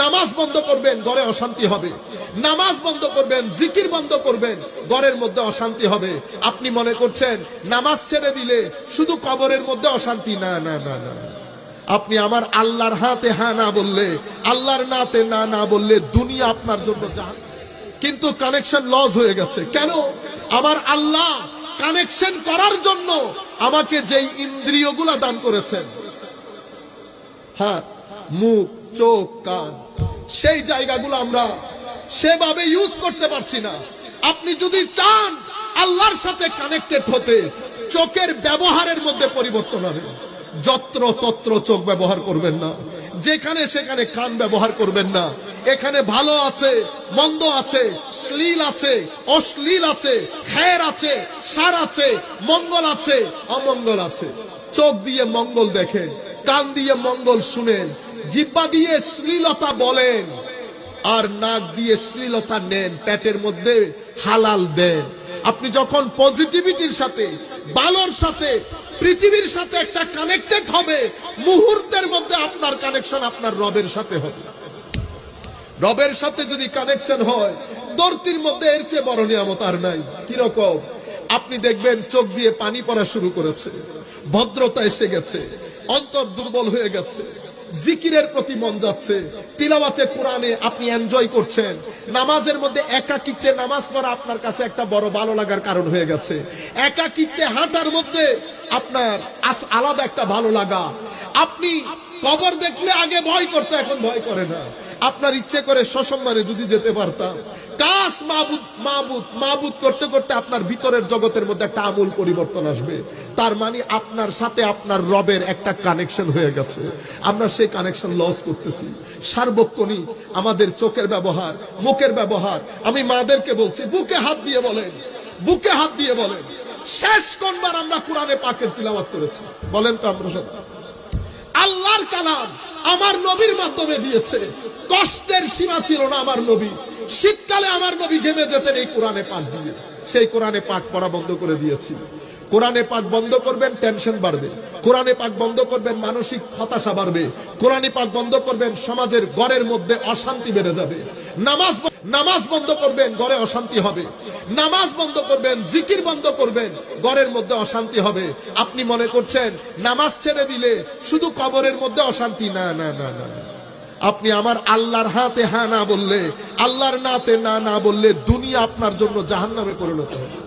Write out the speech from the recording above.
নামাজ বন্ধ করবেন, ঘরে অশান্তি হবে। নামাজ বন্ধ করবেন, জিকির বন্ধ করবেন, ঘরের মধ্যে অশান্তি হবে। আপনি মনে করছেন নামাজ ছেড়ে দিলে শুধু কবরের মধ্যে অশান্তি? না না না না, আপনি আমার আল্লাহর হাতে হ্যাঁ না বললে, আল্লাহর নাতে না না বললে দুনিয়া আপনার জন্য জাহান্নাম। কিন্তু কানেকশন লস হয়ে গেছে। কেন? আমার আল্লাহ কানেকশন করার জন্য আমাকে যেই ইন্দ্রিয়গুলা দান করেছেন, হাত, মুখ, চোখ, কান, সেই জায়গাগুলো আমরা সেভাবে ইউজ করতে পারছি না। আপনি যদি চান আল্লাহর সাথে কানেক্টেড হতে, চোখের ব্যবহারের মধ্যে পরিবর্তন আনবেন। যত্র তত্র চোখ ব্যবহার করবেন না, যেখানে সেখানে কান ব্যবহার করবেন না। এখানে ভালো আছে, মন্দ আছে, শ্লীল আছে, অশ্লীল আছে, খের আছে, সার আছে, মঙ্গল আছে, অমঙ্গল আছে। চোখ দিয়ে মঙ্গল দেখেন, কান দিয়ে মঙ্গল শুনেন, জিহ্বা দিয়ে শ্লীলতা বলেন, আর নাক দিয়ে শ্লীলতা নেন, পেটের মধ্যে হালাল দেন। আপনি যখন পজিটিভিটির সাথে, ভালোর সাথে, পৃথিবীর সাথে একটা কানেক্টেড হবে, মুহূর্তের মধ্যে আপনার কানেকশন আপনার রবের সাথে হবে। রবের সাথে যদি কানেকশন হয়, ধরতির মধ্যে এর চেয়ে বড় নিয়ামত আর নাই। কিরকম? আপনি দেখবেন চোখ দিয়ে পানি পড়া শুরু করেছে, ভদ্রতা এসে গেছে, অন্তর দুর্বল হয়ে গেছে, জিকিরের প্রতি মন যাচ্ছে, তিলাওয়াতে কোরআনে আপনি এনজয় করছেন। নামাজের মধ্যে একাকিত্বে নামাজ পড়া আপনার কাছে একটা বড় ভালো লাগার কারণ হয়ে গেছে। একাকিত্বে হাঁটার মধ্যে আপনার আলাদা একটা ভালো লাগা। আপনি কবর দেখলে আগে ভয় করতে, এখন ভয় করে না। আপনার ইচ্ছে করে সসম্মানে যদি যেতে পারতাম। কাশ মাবুদ মাবুদ মাবুদ করতে করতে আপনার ভিতরের জগতের মধ্যে একটা আমূল পরিবর্তন আসবে। তার মানে আপনার সাথে আপনার রবের একটা কানেকশন হয়ে গেছে। আমরা সেই কানেকশন লস করতেছি। সার্বক্ষণিক আমাদের চোখের ব্যবহার, মুখের ব্যবহার। আমি মাদেরকে বলছি, বুকে হাত দিয়ে বলেন, বুকে হাত দিয়ে বলেন, শেষ কোনবার আমরা কোরআনে পাকের তিলাওয়াত করেছি? বলেন তো। আমরা সব আল্লাহর কালাম আমার নবীর মাধ্যমে দিয়েছে। কষ্টের সীমা ছিল না আমার নবী। শীতকালে আমার নবী ঘেমে যেতেন এই কোরআনে পাক দিয়ে। সেই কোরআনে পাক পড়া বন্ধ করে দিয়েছি। কোরআনে পাক বন্ধ করবেন, টেনশন বাড়বে। কোরআনে পাক বন্ধ করবেন, মানসিক হতাশা বাড়বে। কোরআনে পাক বন্ধ করবেন, সমাজের ঘরের মধ্যে অশান্তি বেড়ে যাবে। নামাজ বন্ধ করবেন, ঘরে অশান্তি হবে। নামাজ বন্ধ করবেন, জিকির বন্ধ করবেন, ঘরের মধ্যে অশান্তি হবে। আপনি মনে করছেন নামাজ ছেড়ে দিলে শুধু কবরের মধ্যে অশান্তি? না না না না, আপনি আমার আল্লাহর হাতে হ্যাঁ না বললে, আল্লাহর নাতে না না বললে দুনিয়া আপনার জন্য জাহান্নামে পরিণত হবে।